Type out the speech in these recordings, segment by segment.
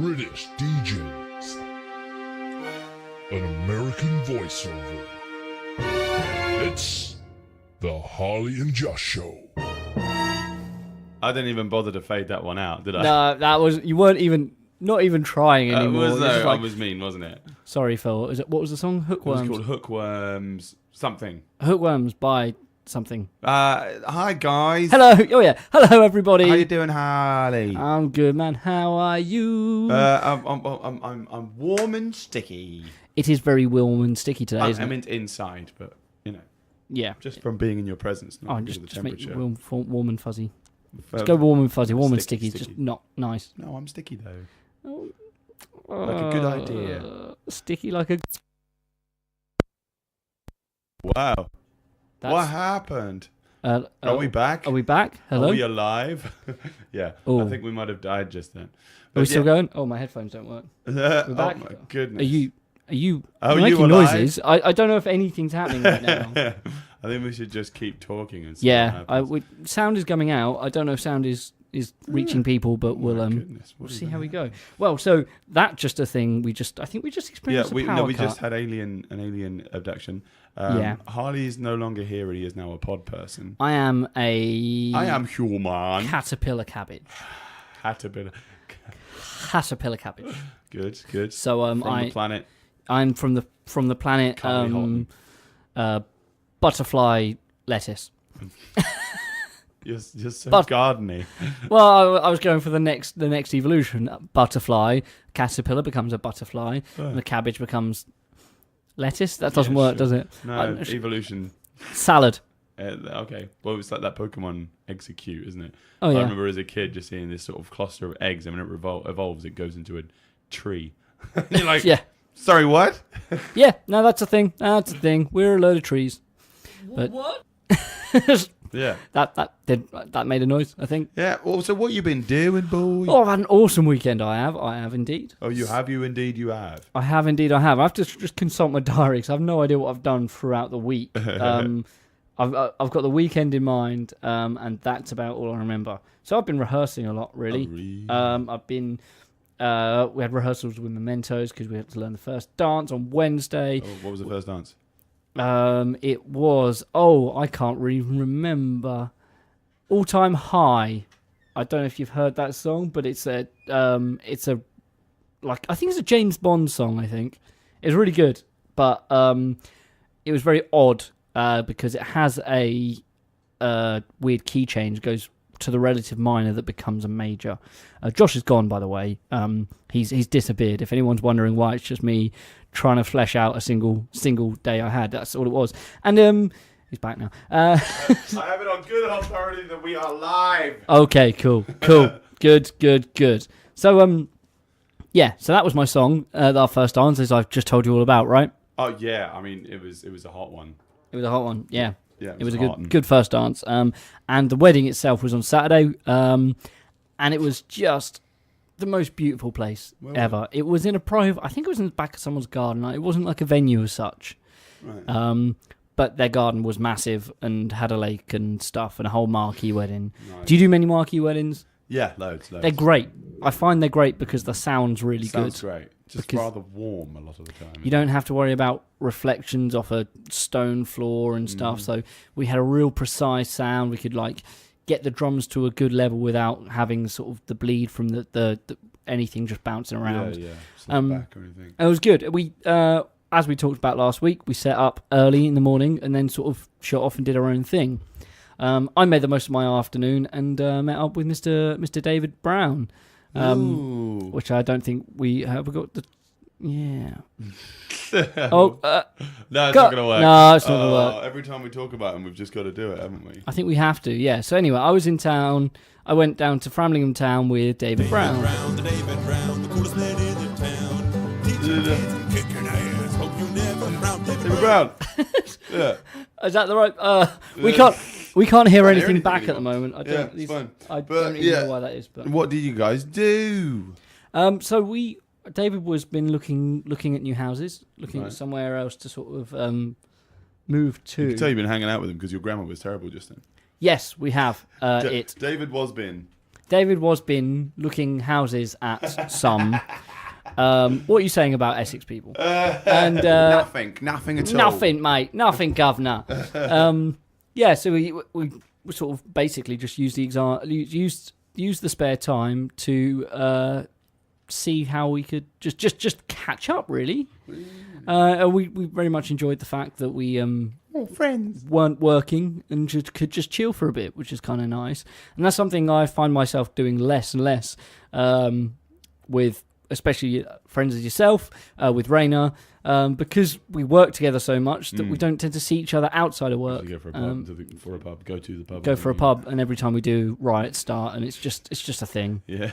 British DJs, an American voiceover. It's the Harley and Josh Show. I didn't even bother to fade that one out, did I? No, that was you weren't even not even trying anymore. I was mean, wasn't it? Sorry, Phil. What was the song? Hookworms. It was called Hookworms something. Hookworms by something. Hi guys. Hello. Oh yeah. Hello everybody. How you doing, Harley? I'm good, man. How are you? I'm warm and sticky. It is very warm and sticky today, isn't I it? meant inside, but you know. Yeah. Just from being in your presence. Not just the make temperature. it warm and fuzzy. Let's go warm and fuzzy. Warm and sticky is just not nice. No, I'm sticky though. Oh, Like a good idea. Sticky like a... Wow. What happened? Are we back? Are we back? Hello? Are we alive? Yeah. Ooh. I think we might have died just then. Are we still going? Oh, my headphones don't work. We're back? Oh my goodness. Are you Are making you noises? I don't know if anything's happening right now. I think we should just keep talking and see what happens. Sound is coming out. I don't know if sound is reaching people, but we'll see how we go. Well, so that's just a thing. I think we just experienced a power we cut. just had an alien abduction. Harley is no longer here, and he is now a pod person. I am human. Caterpillar cabbage. Caterpillar Cabbage. Good. So from the planet. I'm from the planet butterfly lettuce. You're so gardeny. Well, I was going for the next evolution. Butterfly, caterpillar becomes a butterfly, and the cabbage becomes lettuce. That doesn't work, does it? No, evolution. Salad. Okay. Well, it's like that Pokemon Execute, isn't it? Oh, yeah. I remember as a kid just seeing this sort of cluster of eggs, and when it evolves, it goes into a tree. You're like, yeah. Sorry, what? Yeah, no, that's a thing. We're a load of trees. But what? Yeah. That made a noise, I think. Yeah. Well, so what you been doing, boy? Oh, I've had an awesome weekend. I have indeed. Oh, you have I have indeed. I have to just consult my diary because I have no idea what I've done throughout the week. I've got the weekend in mind, and that's about all I remember. So I've been rehearsing a lot, really. I've been. We had rehearsals with Mementos because we had to learn the first dance on Wednesday. Oh, what was the first dance? It was I can't really remember. All Time High. I don't know if you've heard that song, but it's a like I think it's a James Bond song. I think it's really good, but it was very odd because it has a weird key change. Goes to the relative minor that becomes a major. Josh is gone, by the way. He's disappeared. If anyone's wondering why, it's just me trying to flesh out a single day I had. That's all it was. And he's back now. I have it on good authority that we are live. Okay, cool. Good. So so that was my song. Our first dance, as I've just told you all about, right? Oh yeah, I mean it was a hot one. It was a hot one. Yeah. Yeah, it was a good first dance. And the wedding itself was on Saturday. And it was just the most beautiful place ever. It was in a private. I think it was in the back of someone's garden. It wasn't like a venue as such. Right. But their garden was massive and had a lake and stuff and a whole marquee wedding. Nice. Do you do many marquee weddings? Yeah, loads. They're great. I find they're great because the sound's really good. Sounds great. Just rather warm a lot of the time. You don't have to worry about reflections off a stone floor and stuff. So we had a real precise sound. We could get the drums to a good level without having sort of the bleed from the anything just bouncing around. Yeah. Back or anything. It was good. We as we talked about last week, we set up early in the morning and then sort of shut off and did our own thing. I made the most of my afternoon and met up with Mr. David Brown, which I don't think we have got the. Yeah. No, it's not going to work. No, it's not going to work. Every time we talk about him, we've just got to do it, haven't we? I think we have to, yeah. So anyway, I was in town. I went down to Framlingham Town with David Brown. David Brown, the coolest man in the town. Kicking ass, hope you never frown. David Brown. Yeah. Is that the right? We can't hear anything back at the moment. I don't. It's fine. I don't even know why that is. But what did you guys do? So David was been looking at new houses, looking at somewhere else to sort of move to. You can tell you've been hanging out with him because your grammar was terrible just then. Yes, we have. David was been. David was been looking houses at some. What are you saying about Essex people? And nothing at all. nothing, mate. Nothing, governor. Yeah, so we sort of basically just used the spare time to see how we could just catch up, really. We very much enjoyed the fact that we friends weren't working and could just chill for a bit, which is kind of nice. And that's something I find myself doing less and less with especially friends as yourself, with Raina, because we work together so much that we don't tend to see each other outside of work. Go for a pub, go to the pub. Go for a pub, and every time we do, riots start, and it's just a thing. Yeah.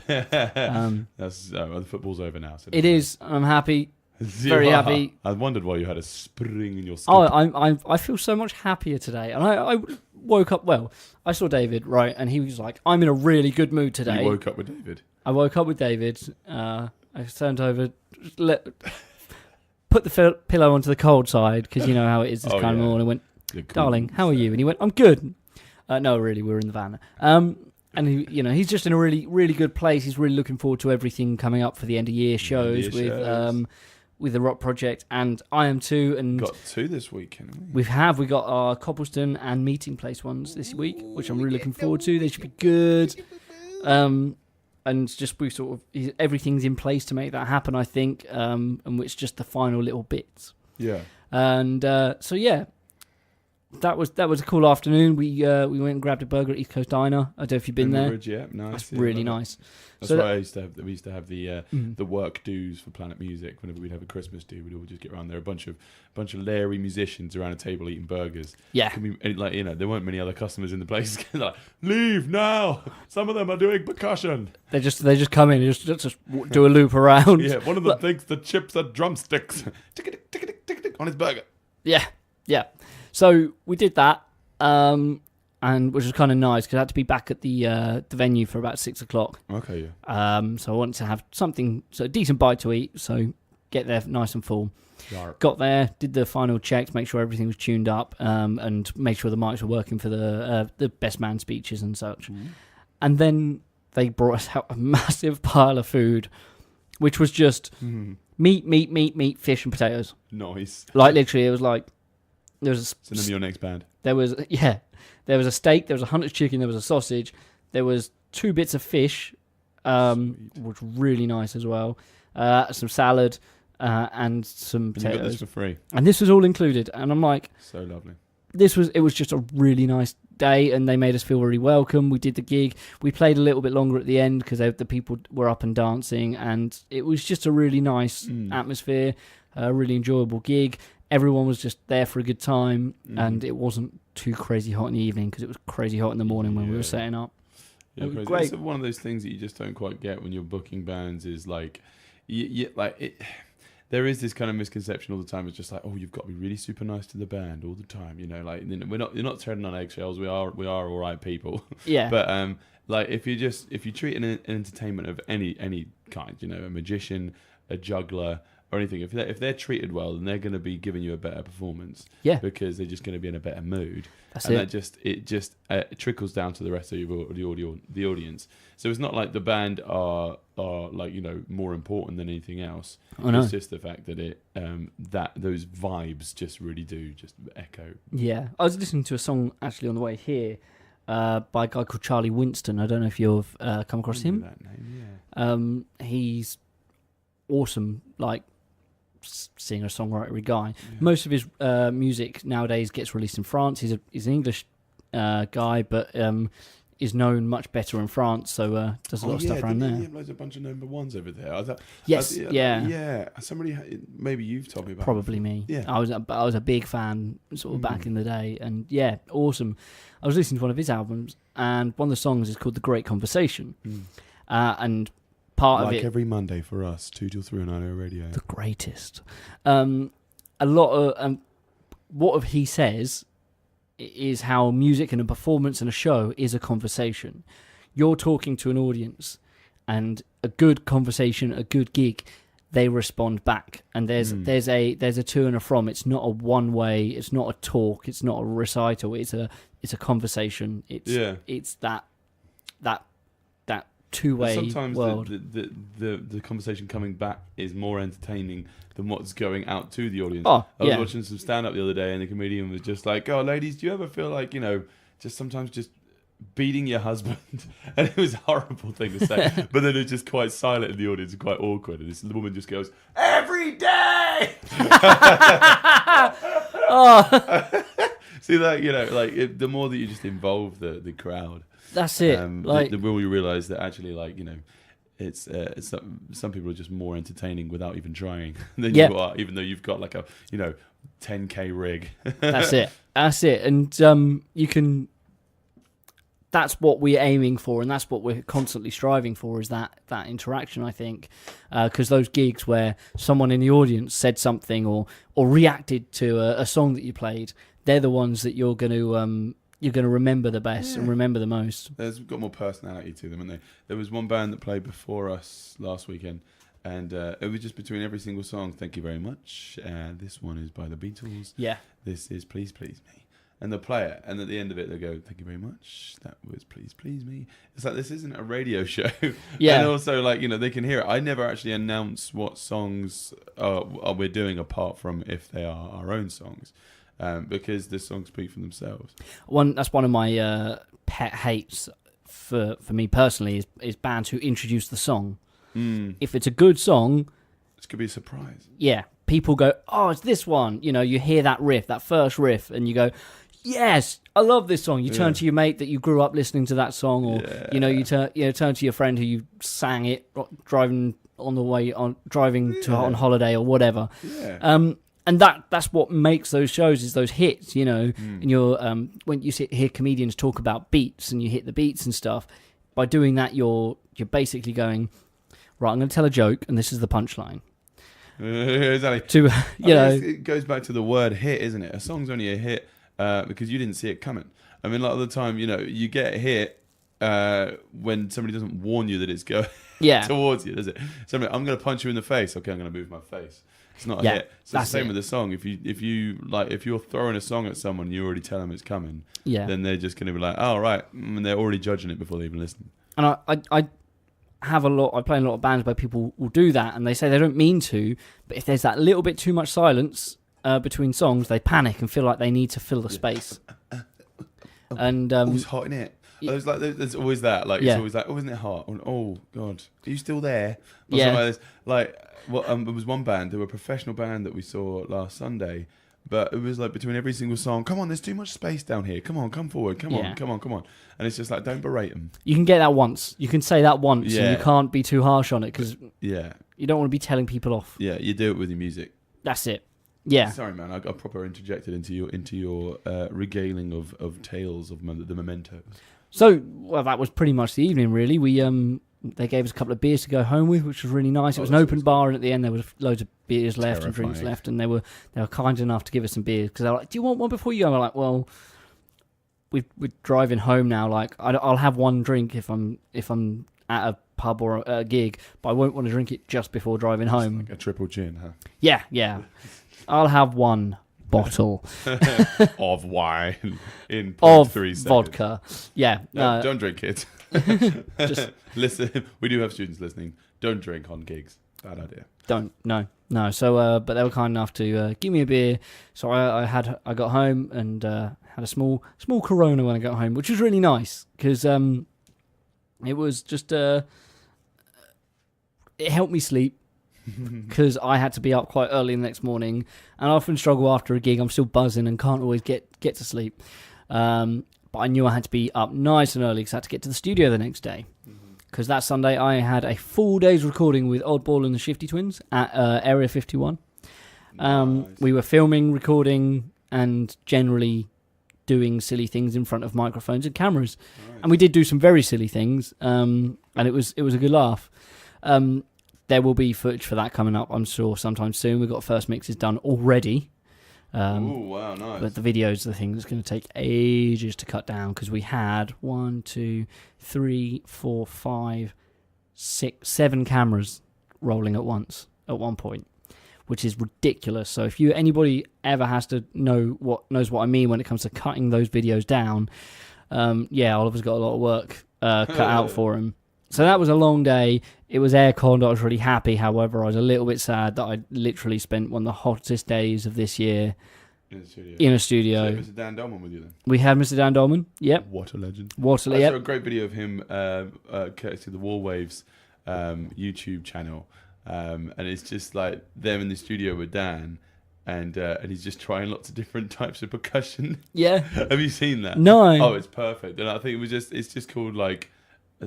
That's the football's over now. So it is. I'm happy. Very happy. I wondered why you had a spring in your step. Oh, I feel so much happier today. And I woke up, well, I saw David, right, and he was like, I'm in a really good mood today. You woke up with David? I woke up with David. I turned over, put the pillow onto the cold side, because you know how it is this kind of morning. I went, darling, how are you? And he went, I'm good. No, really, we were in the van. And he's just in a really, really good place. He's really looking forward to everything coming up for the end of year shows with the Rock Project, and I am too. And got 2 this week, haven't we? We got our Coppleston and Meeting Place ones this week, which I'm really looking forward to. They should be good. And just everything's in place to make that happen, I think. And it's just the final little bits. Yeah. And so yeah. That was a cool afternoon. We went and grabbed a burger at East Coast Diner. I don't know if you've been there. Bridge, yeah, nice. That's really nice. That's why we used to have the work dues for Planet Music. Whenever we'd have a Christmas do, we'd all just get around there. A bunch of Larry musicians around a table eating burgers. Yeah. There weren't many other customers in the place. They're like, leave now. Some of them are doing percussion. They just come in and just do a loop around. Yeah. One of them thinks the chips are drumsticks. Tick on his burger. Yeah. Yeah. So we did that, and which was kind of nice because I had to be back at the venue for about 6 o'clock. Okay, yeah. So I wanted to have something, a decent bite to eat, so get there nice and full. Yarp. Got there, did the final checks, make sure everything was tuned up, and make sure the mics were working for the best man speeches and such. Mm. And then they brought us out a massive pile of food, which was just meat, fish and potatoes. Nice. Like literally, it was like. There was the name of your next band. There was a steak, there was a hunter's chicken, there was a sausage, there was 2 bits of fish, which was really nice as well. Some salad, and some potatoes. You got this for free. And this was all included. And I'm like, so lovely. It was just a really nice day, and they made us feel really welcome. We did the gig. We played a little bit longer at the end because the people were up and dancing, and it was just a really nice atmosphere, a really enjoyable gig. Everyone was just there for a good time, and it wasn't too crazy hot in the evening because it was crazy hot in the morning when we were setting up. Yeah, it was great. It's one of those things that you just don't quite get when you're booking bands. Is like, there is this kind of misconception all the time. It's just like, oh, you've got to be really super nice to the band all the time. You know, like you're not treading on eggshells. We are all right people. Yeah. But like if you treat an entertainment of any kind, you know, a magician, a juggler, or anything, if they're treated well, then they're going to be giving you a better performance. Yeah. Because they're just going to be in a better mood. It just trickles down to the rest of the audience. So it's not like the band are like, you know, more important than anything else. Oh, no. It's just the fact that that those vibes just really do just echo. Yeah. I was listening to a song actually on the way here by a guy called Charlie Winston. I don't know if you've come across him. That name, yeah. He's awesome, like singer-songwriter guy. Yeah. Most of his music nowadays gets released in France. He's an English guy, but is known much better in France, so does a lot of stuff around there. There's a bunch of number ones over there. Yeah. Somebody, maybe you've told me about. Probably it. Me. Yeah. I was a big fan sort of back in the day, and yeah, awesome. I was listening to one of his albums, and one of the songs is called "The Great Conversation," and part of it, every Monday for us, 2 till 3 on IO Radio. The greatest. A lot of what he says is how music and a performance and a show is a conversation. You're talking to an audience, and a good conversation, a good gig, they respond back. And there's a to and a from. It's not a one way. It's not a talk. It's not a recital. It's a conversation. It's that two-way sometimes world. the conversation coming back is more entertaining than what's going out to the audience. Oh, I was yeah. watching some stand-up the other day, and the comedian was just like, "Oh, ladies, do you ever feel like, just sometimes just beating your husband?" And it was a horrible thing to say, but then it's just quite silent in the audience and quite awkward. And this woman just goes, "Every day." Oh, See that, the more that you just involve the crowd, that's it. the more you realise that actually, it's some people are just more entertaining without even trying than you are, even though you've got like a 10K rig. That's it. And you can. That's what we're aiming for, and that's what we're constantly striving for, is that interaction, I think. Because those gigs where someone in the audience said something or reacted to a song that you played, they're the ones that you're going to remember the best and remember the most. They've got more personality to them, haven't they? There was one band that played before us last weekend, and it was just between every single song, "Thank you very much. This one is by the Beatles. Yeah. This is Please Please Me." And they'll play it, and at the end of it, they'll go, "Thank you very much. That was Please Please Me." It's like, this isn't a radio show. Yeah. And also, they can hear it. I never actually announce what songs we're doing, apart from if they are our own songs, because the songs speak for themselves. That's one of my pet hates for me personally is bands who introduce the song. If it's a good song, This could be a surprise. Yeah, people go, "Oh, it's this one." You hear that riff, that first riff, and you go, "Yes, I love this song." You turn to your mate that you grew up listening to that song, or you turn to your friend who you sang it driving on holiday or whatever. Yeah. And that's what makes those shows, is those hits, And you're when you hear comedians talk about beats and you hit the beats and stuff. By doing that, you're basically going, right, I'm going to tell a joke, and this is the punchline. Exactly. It goes back to the word hit, isn't it? A song's only a hit because you didn't see it coming. I mean, a lot of the time, you get hit when somebody doesn't warn you that it's going towards you, does it? Somebody, "I'm going to punch you in the face." Okay, I'm going to move my face. It's not a hit. So it's the same with the song. If you're throwing a song at someone, you already tell them it's coming. Yeah. Then they're just going to be like, "Oh, right," and they're already judging it before they even listen. And I play in a lot of bands where people will do that, and they say they don't mean to, but if there's that little bit too much silence between songs, they panic and feel like they need to fill the space. And it's hot in it. There's always that. It's always like, "Oh, isn't it hot?" "Oh God, are you still there?" Or something like this. There was one band. They were a professional band that we saw last Sunday. But it was like between every single song, "Come on, there's too much space down here. Come on, come forward. Come on, come on." And it's just like, don't berate them. You can get that once. You can say that once, and you can't be too harsh on it, because you don't want to be telling people off. Yeah, you do it with your music. That's it. Yeah. Sorry, man. I got proper interjected into your regaling of tales of the Mementos. So, that was pretty much the evening, really. They gave us a couple of beers to go home with, which was really nice. It was an open bar, and at the end there was loads of beers left and drinks left, and they were kind enough to give us some beers, because they were like, "Do you want one before you go?" And we're like, "Well, we're driving home now. Like, I'll have one drink if I'm at a pub or a gig, but I won't want to drink it just before driving home." Like a triple gin, huh? Yeah. I'll have one bottle of wine in of 3 seconds. Vodka. Yeah. No, don't drink it. Just listen. We do have students listening. Don't drink on gigs. Bad idea. Don't. No. So, but they were kind enough to give me a beer. So I got home and had a small Corona when I got home, which was really nice, because it was just it helped me sleep, because I had to be up quite early the next morning, and I often struggle after a gig. I'm still buzzing and can't always get to sleep. But I knew I had to be up nice and early because I had to get to the studio the next day. Because that Sunday I had a full day's recording with Oddball and the Shifty twins at Area 51. Nice. We were filming, recording, and generally doing silly things in front of microphones and cameras. Nice. And we did do some very silly things, and it was a good laugh. There will be footage for that coming up, I'm sure, sometime soon. We've got first mixes done already. Wow, nice. But the videos are the thing that's going to take ages to cut down, because we had 1, 2, 3, 4, 5, 6, 7 cameras rolling at once at one point, which is ridiculous. So if anybody ever has to knows what I mean when it comes to cutting those videos down, Oliver's got a lot of work cut out for him. So that was a long day. It was air-conned. I was really happy. However, I was a little bit sad that I literally spent one of the hottest days of this year in a studio. So Mr. Dan Dolman with you then? We had Mr. Dan Dolman. Yep. What a legend. I saw a great video of him, courtesy of the War Waves YouTube channel. And it's just like them in the studio with Dan. And he's just trying lots of different types of percussion. Yeah. Have you seen that? No. Oh, it's perfect. And I think it's just called like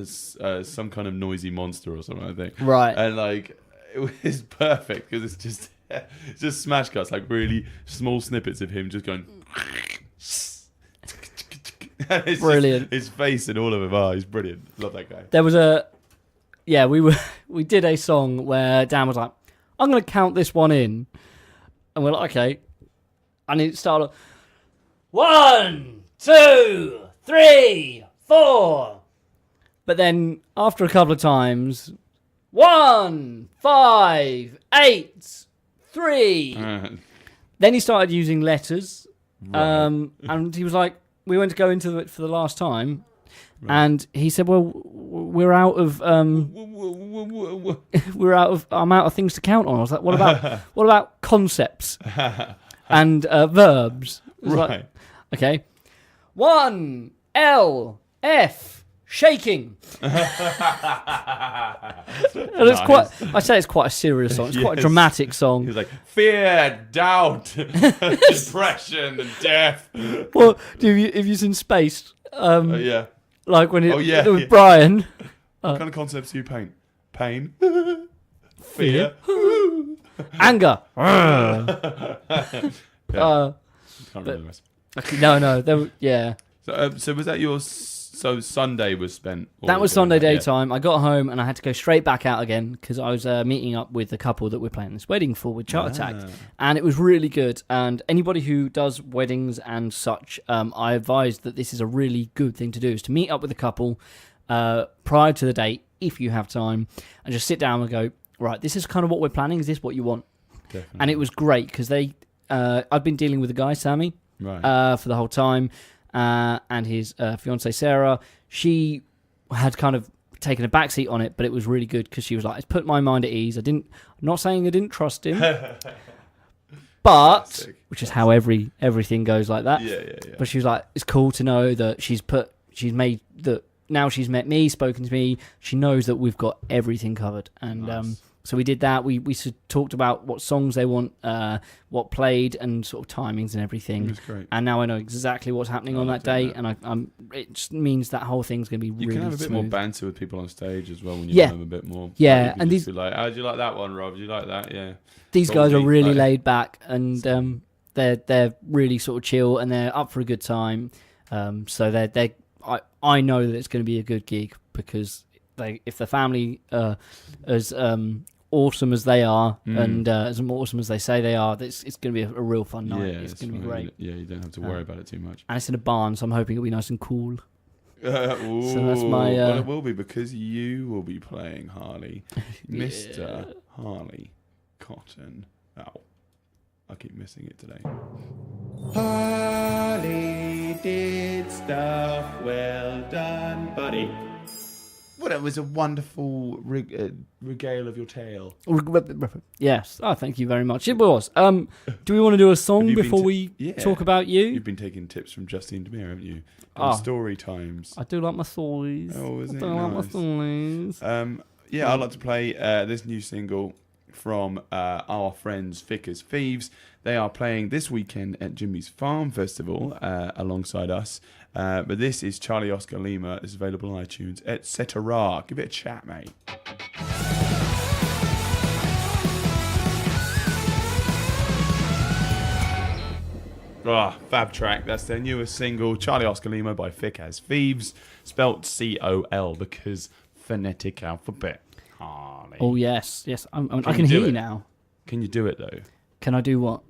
some kind of noisy monster or something, I think. Right. And like it was perfect because it's just smash cuts, like really small snippets of him just going. It's brilliant. His face and all of him. Oh, he's brilliant. Love that guy. There was we did a song where Dan was like, I'm going to count this one in. And we're like, okay. And it started, 1, 2, 3, 4. But then after a couple of times, 1, 5, 8, 3. Then he started using letters. Right. And he was like, we went to go into it for the last time. Right. And he said, well, I'm out of things to count on. I was like, what about concepts and verbs? Right. Like, okay. 1, L, F, shaking. And it's it's quite a serious song. It's quite a dramatic song. He's like, fear, doubt, depression, and death. Well, have you seen Spaced? Yeah. Like when it with yeah. Brian. What kind of concepts do you paint? Pain, fear, anger. Yeah. Can't remember the rest. No. Yeah. So was that your? So Sunday was spent. That was Sunday daytime. I got home and I had to go straight back out again because I was meeting up with the couple that we're planning this wedding for with Chart Attack, and it was really good. And anybody who does weddings and such, I advise that this is a really good thing to do: is to meet up with a couple prior to the date if you have time, and just sit down and go, right, this is kind of what we're planning. Is this what you want? Definitely. And it was great because I've been dealing with the guy Sammy right. For the whole time. And his fiancée Sarah, she had kind of taken a backseat on it, but it was really good because she was like, "It's put my mind at ease." I'm not saying I didn't trust him, but which is how everything goes like that. Yeah. But she was like, "It's cool to know that she's made that now she's met me, spoken to me. She knows that we've got everything covered." And nice. So we did that. We talked about what songs they want, what played, and sort of timings and everything. It was great. And now I know exactly what's happening on that day, and it just means that whole thing's going to be really smooth. You can have a bit more banter with people on stage as well when you know them a bit more. Yeah, like and these be like, "How do you like that one, Rob? Do you like that?" Yeah. These guys are really laid back, and they're really sort of chill, and they're up for a good time. So I know that it's going to be a good gig because if the family as awesome as they are and as awesome as they say they are, it's going to be a real fun night. Yeah, it's going to be great. Yeah, you don't have to worry about it too much. And it's in a barn, so I'm hoping it'll be nice and cool. So that's my. Well, it will be because you will be playing Harley, Mr. Harley Cotton. Oh, I keep missing it today. Harley did stuff well done, buddy. Well, it was a wonderful regale of your tale. Yes. Oh, thank you very much. It was. Do we want to do a song before we talk about you? You've been taking tips from Justine Demir, haven't you? Story times. I do like my stories. Oh, isn't it I do like my stories. I'd like to play this new single from our friends Fick As Fieves. They are playing this weekend at Jimmy's Farm Festival alongside us. But this is Charlie Oscar Lima. It's available on iTunes, etc. Give it a chat, mate. Fab track. That's their newest single, Charlie Oscar Lima by Fick As Fieves, spelt C-O-L because phonetic alphabet. Harley. Oh, yes. I can hear you now. Can you do it, though? Can I do what?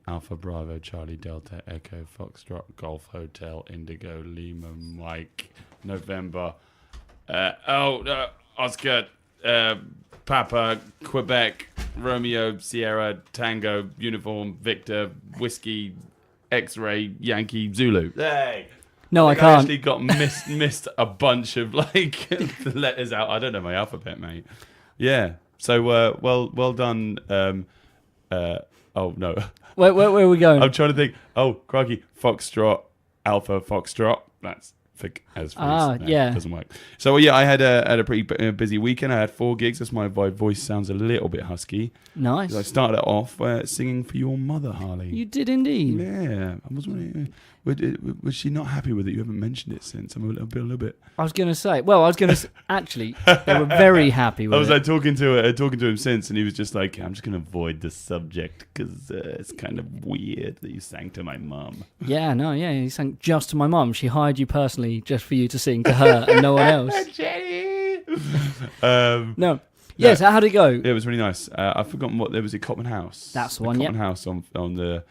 Alpha Bravo Charlie Delta Echo Foxtrot Golf Hotel Indigo Lima Mike November Oscar Papa Quebec Romeo Sierra Tango Uniform Victor Whiskey X-Ray Yankee Zulu. Hey, No, I think can't. I actually got missed a bunch of like the letters out. I don't know my alphabet, mate. Yeah. So well done. Oh no. Where are we going? I'm trying to think. Oh, crikey. Foxtrot, Alpha Foxtrot. That's Fick As Fieves. Yeah. Doesn't work. So well, yeah, I had a pretty busy weekend. I had 4 gigs. That's why my voice sounds a little bit husky. Nice. I started it off singing for your mother, Harley. You did indeed. Yeah. I was wondering, was she not happy with it? You haven't mentioned it since. I'm a little bit. I was going to say. Actually, they were very happy with it. I was like talking to him since, and he was just like, "I'm just going to avoid the subject because it's kind of weird that you sang to my mum." Yeah, you sang just to my mum. She hired you personally just for you to sing to her and no one else. Jenny. No. Yes, how'd it go? Yeah, it was really nice. I've forgotten what there was at Cotman House. That's the one. Cotman House on the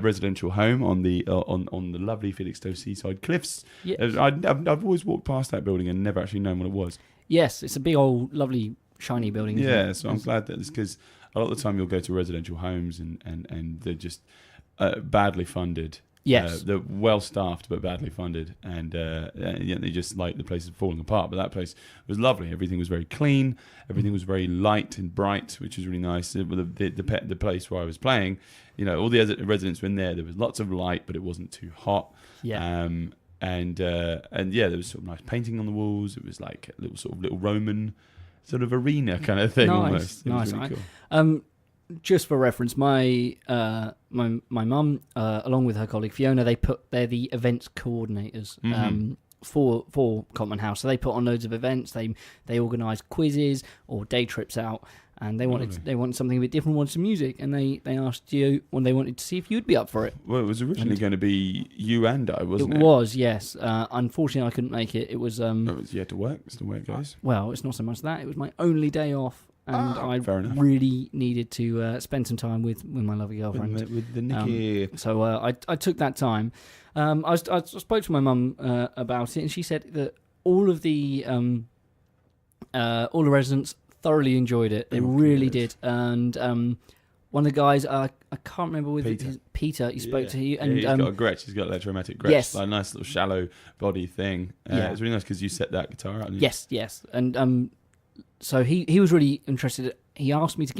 residential home on the lovely Felixstowe seaside cliffs. Yeah. I've always walked past that building and never actually known what it was. Yes, it's a big old lovely shiny building. Isn't Yeah, it? so I'm glad that it's because a lot of the time you'll go to residential homes and they're just badly funded. Yes. They're well staffed but badly funded, and they just like the place is falling apart. But that place was lovely. Everything was very clean. Everything was very light and bright, which was really nice. The place where I was playing, all the other residents were in there. There was lots of light, but it wasn't too hot. Yeah. And there was sort of nice painting on the walls. It was like a little Roman sort of arena kind of thing. Almost. It was really cool. Just for reference, my mum, along with her colleague Fiona, they're the events coordinators for Cotman House. So they put on loads of events. They organise quizzes or day trips out, and they wanted something a bit different, wanted some music, and they asked you when they wanted to see if you'd be up for it. Well, it was originally going to be you and I, wasn't it? It was, yes. Unfortunately, I couldn't make it. It was. You had to work. It's the way it goes. Well, it's not so much that. It was my only day off. And I really needed to spend some time with my lovely girlfriend. With the Nicky. So I took that time. I spoke to my mum about it, and she said that all the residents thoroughly enjoyed it. They really did. And one of the guys, I can't remember Peter. He spoke to you, and he's got a Gretsch. He's got electromatic Gretsch. Yes, like a nice little shallow body thing. It's really nice because you set that guitar out. Yes, and so he was really interested. He asked me to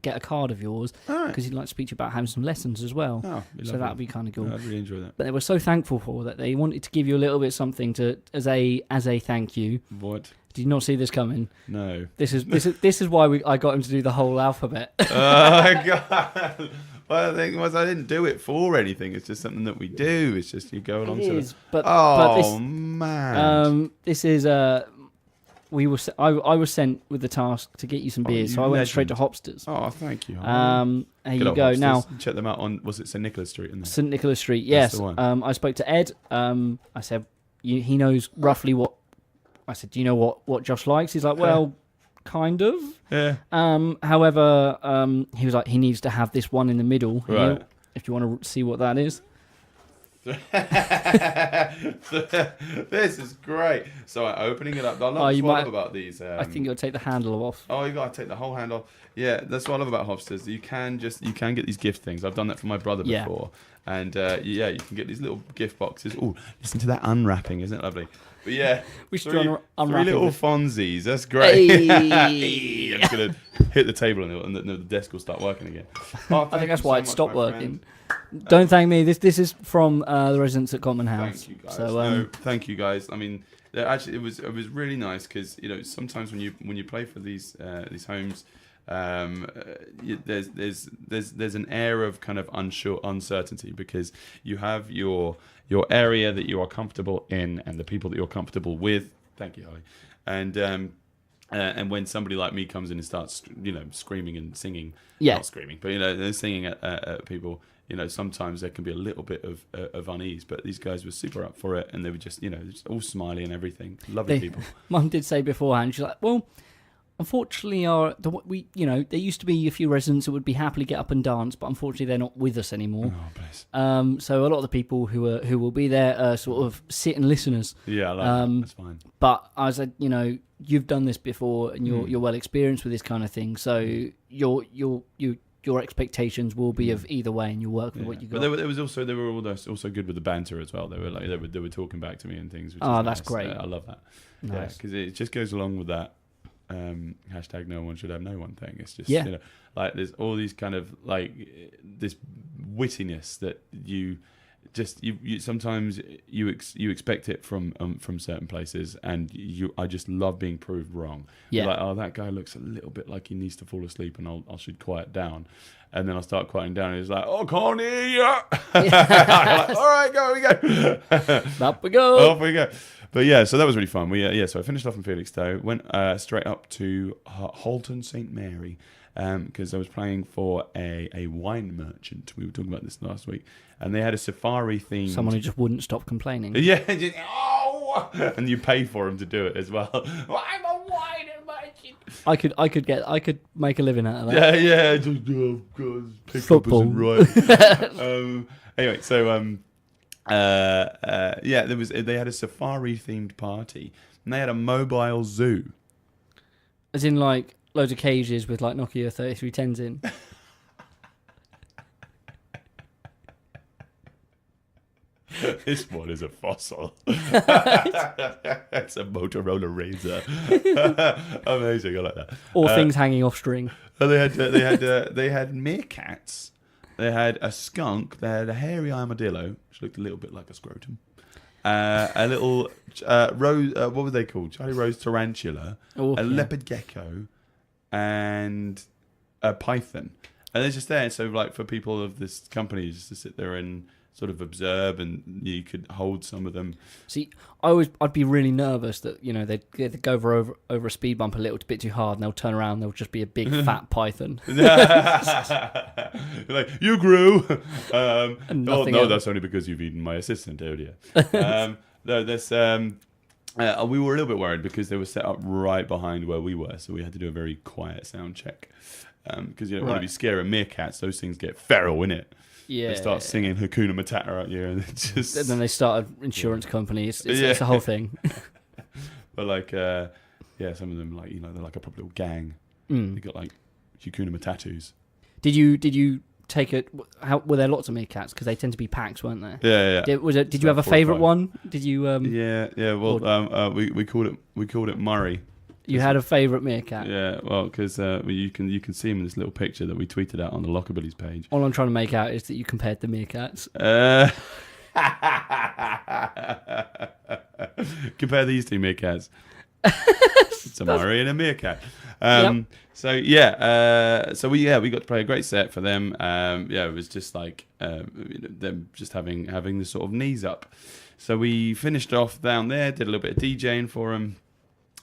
get a card of yours because he'd like to speak to you about having some lessons as well. So that'd be kind of cool. I'd really enjoy that. But they were so thankful for that. They wanted to give you a little bit something as a thank you. What? Did you not see this coming? No. This is why I got him to do the whole alphabet. Oh my god. Well, the thing was, I didn't do it for anything. It's just something that we do. It's just you go along to it. But this, man. This is I was sent with the task to get you some beers, so I went straight to Hopsters. Oh, thank you. There you go. Hopsters. Now check them out on St Nicholas Street. St Nicholas Street. Yes. I spoke to Ed. I said he knows roughly what. I said, do you know what Josh likes? He's like, well, kind of. Yeah. However, he was like, he needs to have this one in the middle. Right. If you want to see what that is. This is great. So opening it up. I love what I love about these. I think you'll take the handle off. Oh, you got to take the whole handle. Yeah, that's what I love about Hopsters. You can get these gift things. I've done that for my brother before, and you can get these little gift boxes. Oh, listen to that unwrapping, isn't it lovely? But yeah, we should three little Fonzies. That's great. Hey. I'm just gonna hit the table and the desk will start working again. I think that's why it stopped working. Don't thank me. This is from the residents at Cotman House. Thank you guys. So, thank you guys. I mean, actually, it was really nice because sometimes when you play for these homes, there's an air of kind of uncertainty because you have your area that you are comfortable in and the people that you're comfortable with. Thank you, Harley. And when somebody like me comes in and starts, screaming and singing, not screaming, but they're singing at people. Sometimes there can be a little bit of unease, but these guys were super up for it, and they were just all smiley and everything. Lovely people. Mum did say beforehand, she's like, well, unfortunately, there used to be a few residents that would be happily get up and dance, but unfortunately they're not with us anymore. Oh, bless. So a lot of the people who will be there are sort of sitting listeners. Yeah, I like that. That's fine. But I said, you've done this before, and you're well experienced with this kind of thing, so your expectations will be of either way, and you'll work with what you got. But they were also good with the banter as well. They were talking back to me and things. Which Oh, is that's nice. great. I love that. Nice. Yeah, because it just goes along with that hashtag no one should have no one thing. It's just like there's all these kind of like this wittiness that you sometimes you expect it from certain places, and I just love being proved wrong. Yeah. Like, oh, that guy looks a little bit like he needs to fall asleep, and I should quiet down. And then I'll start quieting down, and he's like, "Oh, can't hear you." Like, all right, go, we go. Up we go. Off we go. But yeah, so that was really fun. So I finished off in Felixstowe, went straight up to Halton St Mary, because I was playing for a wine merchant. We were talking about this last week, and they had a safari theme. Someone who just wouldn't stop complaining. Yeah, and you pay for him to do it as well. I'm a wine merchant. I could make a living out of that. Yeah, just pick Football. up isn't right. Anyway, so they had a safari themed party, and they had a mobile zoo. As in, like, loads of cages with, like, Nokia 3310s in. This one is a fossil. It's a Motorola Razr. Amazing, I like that. Or things hanging off string. They had meerkats. They had a skunk. They had a hairy armadillo, which looked a little bit like a scrotum. A little rose. What were they called? Charlie Rose tarantula. A leopard gecko, and a python. And they're just there. So, like, for people of this company, just to sit there and sort of observe, and you could hold some of them. See, I'd be really nervous that, you know, they'd go over a speed bump a little bit too hard, and they'll turn around and there'll just be a big fat python. Like, you grew. No, that's only because you've eaten my assistant earlier. No, this. We were a little bit worried because they were set up right behind where we were, so we had to do a very quiet sound check. Because you don't want to be scaring meerkats; those things get feral, innit? Yeah. They start singing Hakuna Matata at you, and And then they start an insurance company. It's a whole thing. But like, some of them, like, you know, they're like a proper little gang. They got like Hakuna Matatus. Did you take it? How were there lots of meerkats? Because they tend to be packs, weren't there? Yeah. Did you have a favourite one? Did you? Yeah. Well, we called it Murray. You had a favourite meerkat? Yeah, well, because you can see him in this little picture that we tweeted out on the Lockabilly's page. All I'm trying to make out is that you compared the meerkats. Compare these two meerkats. It's a Murray and a meerkat. So we got to play a great set for them. It was just like them just having the sort of knees up. So we finished off down there, did a little bit of DJing for them.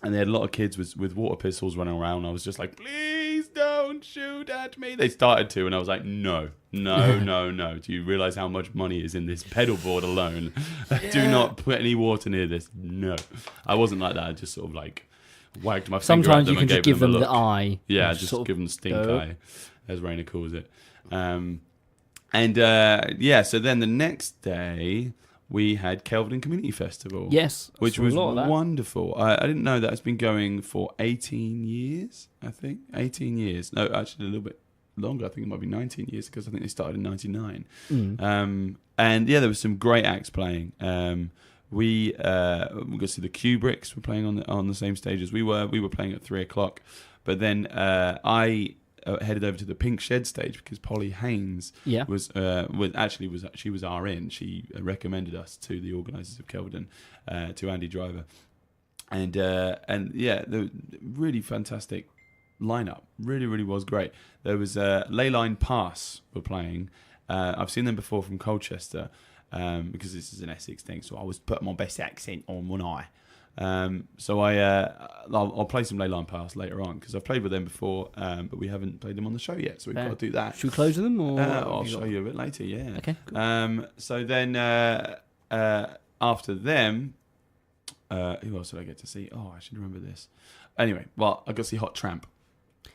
And they had a lot of kids with water pistols running around. I was just like, please don't shoot at me. They started to, and I was like, no. Do you realise how much money is in this pedal board alone? Do not put any water near this. No. I wasn't like that. I just sort of like wagged my finger at them. Sometimes you can just give them the eye. Yeah, just give them the stink eye, as Raina calls it. So then the next day, we had Kelvedon Community Festival. Yes. Which was wonderful. I didn't know that it's been going for 18 years, I think. 18 years. No, actually a little bit longer. I think it might be 19 years because I think they started in 99. There was some great acts playing. We got to see the Kubricks were playing on the same stage as we were. We were playing at 3:00. But then I headed over to the Pink Shed stage because Polly Haynes was our in. She recommended us to the organisers of Kelvedon, to Andy Driver, and the really fantastic lineup. Really was great. There was Leyline Pass were playing. I've seen them before from Colchester because this is an Essex thing, so I was putting my best accent on one eye. So I'll play some Leyline Pass later on because I've played with them before, but we haven't played them on the show yet, so we've got to do that. Should we close with them, or I'll show you a bit later? Yeah. Okay. Cool. So then after them, who else did I get to see? Oh, I should remember this. Anyway, well, I got to see Hot Tramp.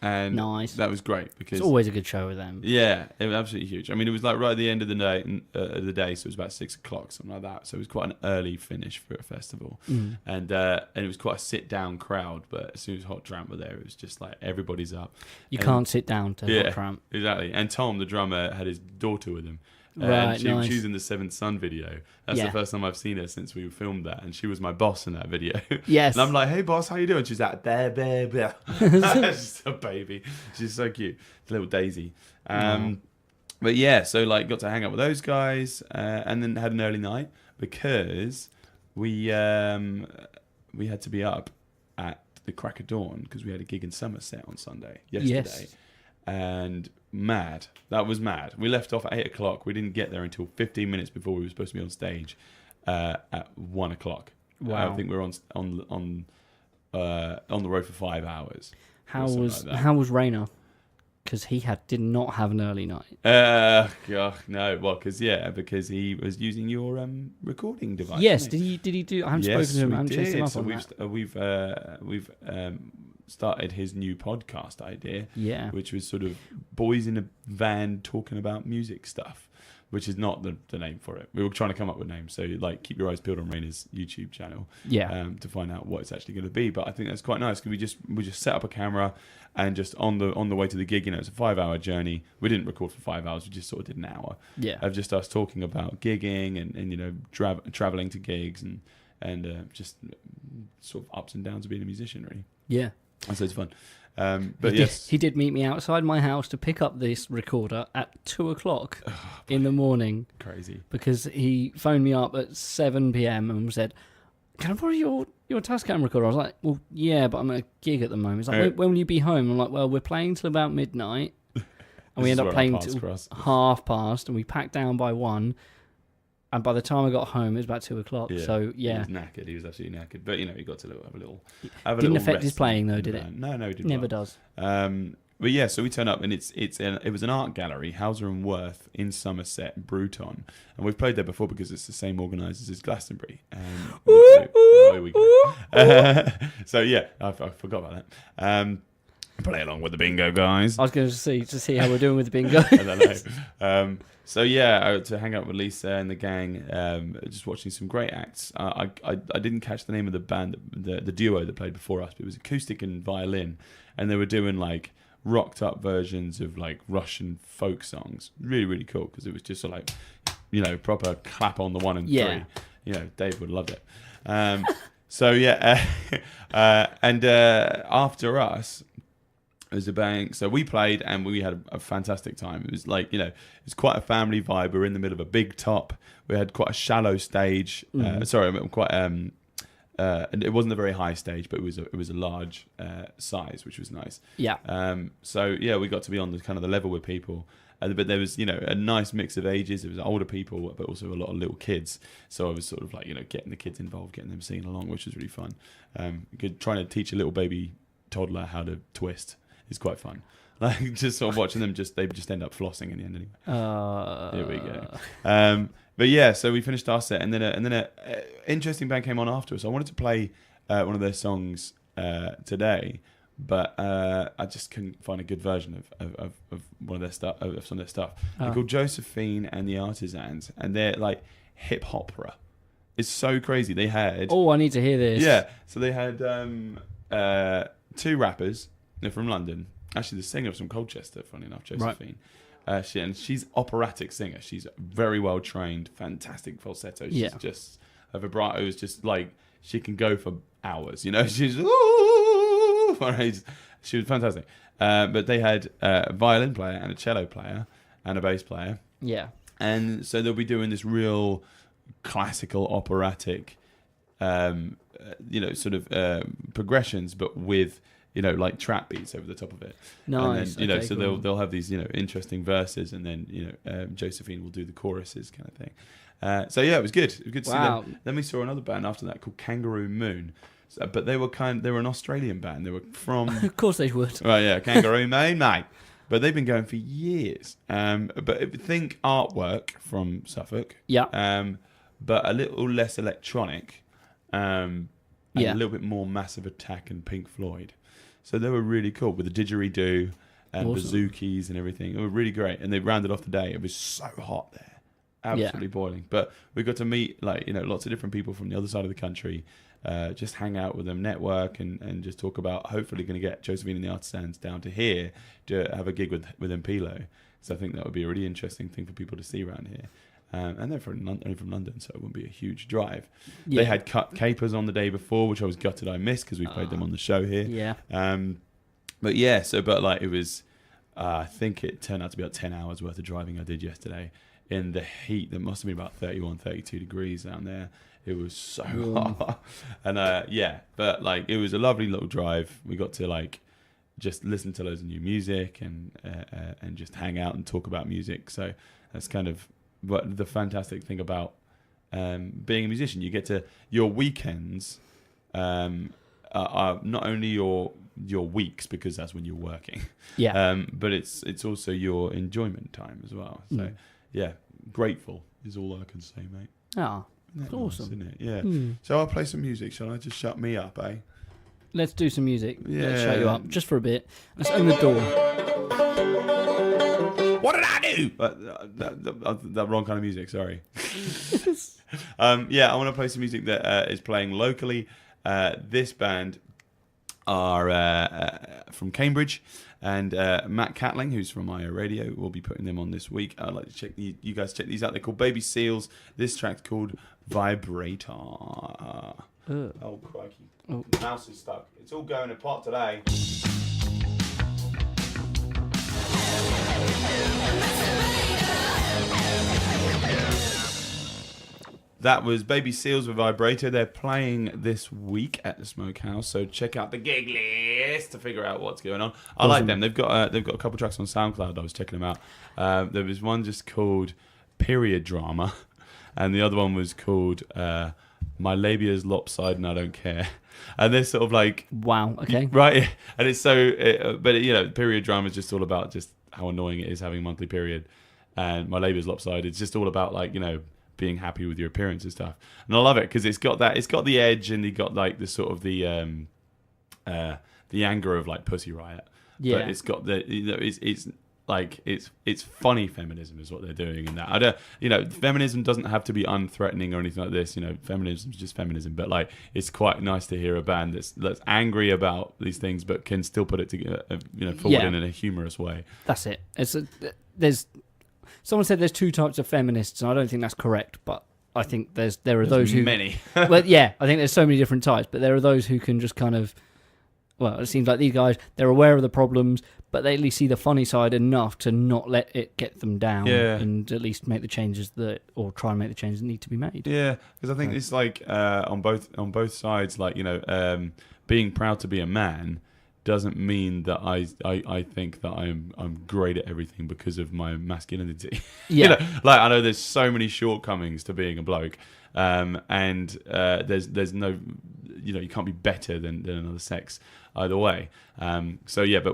And Nice. that was great because It's always a good show with them. Yeah, it was absolutely huge. I mean, it was like right at the end of the day, so it was about 6 o'clock, something like that. So it was quite an early finish for a festival, and it was quite a sit-down crowd. But as soon as Hot Tramp were there, it was just like everybody's up. You can't sit down to Hot Tramp. Exactly. And Tom, the drummer, had his daughter with him. Right, nice. She's in the Seventh Son video. That's the first time I've seen her since we filmed that, and she was my boss in that video. Yes. And I'm like, "Hey, boss, how you doing?" She's like, "Baby." She's a baby. She's so cute, little Daisy. But yeah, so like got to hang out with those guys, and then had an early night because we had to be up at the crack of dawn because we had a gig in Somerset on Sunday yesterday. Yes. And that was mad. We left off at 8 o'clock. We didn't get there until 15 minutes before we were supposed to be on stage at 1 o'clock. Wow. I think we were on the road for 5 hours. How was Rayner? Because he did not have an early night. No, well, because he was using your recording device. Yes, did he do? I haven't spoken to him. I haven't chased him up on that. We've started his new podcast idea, which was sort of boys in a van talking about music stuff, which is not the name for it. We were trying to come up with names, so like keep your eyes peeled on Rayner's YouTube channel, to find out what it's actually going to be. But I think that's quite nice because we just set up a camera and just on the way to the gig, it's a 5-hour journey. We didn't record for 5 hours; we just sort of did an hour of just us talking about gigging and traveling to gigs and just sort of ups and downs of being a musician, really. Yeah. And so it's fun. But yes. He did meet me outside my house to pick up this recorder at 2 o'clock in the morning. Crazy. Because he phoned me up at 7 p.m. and said, "Can I borrow your Tascam recorder?" I was like, "Well, yeah, but I'm at a gig at the moment." He's like, when will you be home? I'm like, "Well, we're playing till about midnight." And we end up playing till past, and we packed down by 1. And by the time I got home, it was about 2 o'clock. Yeah, so, yeah. He was knackered. He was absolutely knackered. But, he got to have a little didn't affect his playing, though, did it? No, it didn't. Never does. But, yeah, so we turn up, and it was an art gallery, Hauser and Worth, in Somerset, Bruton. And we've played there before because it's the same organisers as Glastonbury. Here we go. So, yeah, I forgot about that. Play along with the bingo, guys. I was going to see how we're doing with the bingo. I don't know. So yeah, to hang out with Lisa and the gang, just watching some great acts. I didn't catch the name of the band, the duo that played before us, but it was acoustic and violin, and they were doing like rocked up versions of like Russian folk songs. Really, really cool because it was just sort of like, proper clap on the 1 and 3. Dave would have loved it. So yeah, and after us. It was a bang. So we played and we had a fantastic time. It was like, it was quite a family vibe. We were in the middle of a big top. We had quite a shallow stage. It wasn't a very high stage, but it was a large size, which was nice. Yeah. So yeah, we got to be on the kind of the level with people. But there was, a nice mix of ages. There was older people, but also a lot of little kids. So I was sort of like, getting the kids involved, getting them singing along, which was really fun. Trying to teach a little baby toddler how to twist. It's quite fun. Like just sort of watching them, they just end up flossing in the end anyway. Here we go. But yeah, so we finished our set, and then an interesting band came on after us. I wanted to play one of their songs today, but I just couldn't find a good version of one of their stuff, of some of their stuff. They're called Josephine and the Artisans, and they're like hip hopera. It's so crazy. They had I need to hear this. Yeah, so they had 2 rappers. They're from London. Actually, the singer's from Colchester, funny enough, Josephine. Right. She's operatic singer. She's very well trained, fantastic falsetto. She's just, her vibrato is just like, she can go for hours, She's, ooh, she was fantastic. But they had a violin player and a cello player and a bass player. Yeah. And so they'll be doing this real classical operatic, progressions, but with... like trap beats over the top of it. Nice. And then, okay, so cool. they'll have these, interesting verses, and then, Josephine will do the choruses kind of thing. So yeah, it was good. It was good to see them. Then we saw another band after that called Kangaroo Moon. So, but they were an Australian band. They were from... Of course they would. Right, yeah, Kangaroo Moon, mate. But they've been going for years. But think artwork from Suffolk. Yeah. But a little less electronic. And a little bit more Massive Attack and Pink Floyd. So they were really cool with the didgeridoo and Awesome. bazookies and everything. It was really great. And they rounded off the day. It was so hot there. Absolutely boiling. But we got to meet lots of different people from the other side of the country, just hang out with them, network, and just talk about hopefully going to get Josephine and the Artisans down to here to have a gig with Impilo. So I think that would be a really interesting thing for people to see around here. And they're only from London, so it wouldn't be a huge drive. Yeah. They had cut capers on the day before, which I was gutted I missed because we played them on the show here. Yeah. But yeah, it was, I think it turned out to be about 10 hours worth of driving I did yesterday in the heat. That must have been about 31, 32 degrees down there. It was so hot. And but it was a lovely little drive. We got to just listen to loads of new music and just hang out and talk about music. So that's kind of what the fantastic thing about being a musician. You get to, your weekends are not only your weeks, because that's when you're working, but it's also your enjoyment time as well. So grateful is all I can say, mate. That's Nice, awesome. isn't it? Yeah. So I'll play some music. Shall I just shut me up, eh? Let's do some music. Yeah. Let's shut you up just for a bit. Let's open the door. What did I do? That wrong kind of music. Sorry. I want to play some music that is playing locally. This band are from Cambridge, and Matt Catling, who's from IO Radio, will be putting them on this week. I'd like to check you guys check these out. They're called Baby Seals. This track's called Vibrator. Oh crikey! Oh. Mouse is stuck. It's all going apart today. That was Baby Seals with Vibrator. They're playing this week at the Smokehouse, so check out the gig list to figure out what's going on. I like them. They've got a couple tracks on SoundCloud. I was checking them out. There was one just called Period Drama, and the other one was called My Labia's Lopsided and I Don't Care. And they're sort of wow, okay, right, and it's so, Period Drama is just all about just how annoying it is having a monthly period, and My Labia's Lopsided. It's just all about being happy with your appearance and stuff, and I love it because it's got the edge, and you got the sort of the anger of Pussy Riot, but it's got it's funny feminism is what they're doing, and that I don't, feminism doesn't have to be unthreatening or anything like this. Feminism is just feminism, but it's quite nice to hear a band that's angry about these things but can still put it together, forward in a humorous way. That's it. There's someone said there's two types of feminists, and I don't think that's correct, but I think there are those who many. Well, yeah, I think there's so many different types, but there are those who can just kind of, well, it seems like these guys, they're aware of the problems, but they at least see the funny side enough to not let it get them down, and at least make the changes or try and make the changes that need to be made. Yeah, because I think it's on both sides, being proud to be a man doesn't mean that I think that I'm great at everything because of my masculinity. Yeah, I know there's so many shortcomings to being a bloke, and there's no, you can't be better than another sex either way. When it's the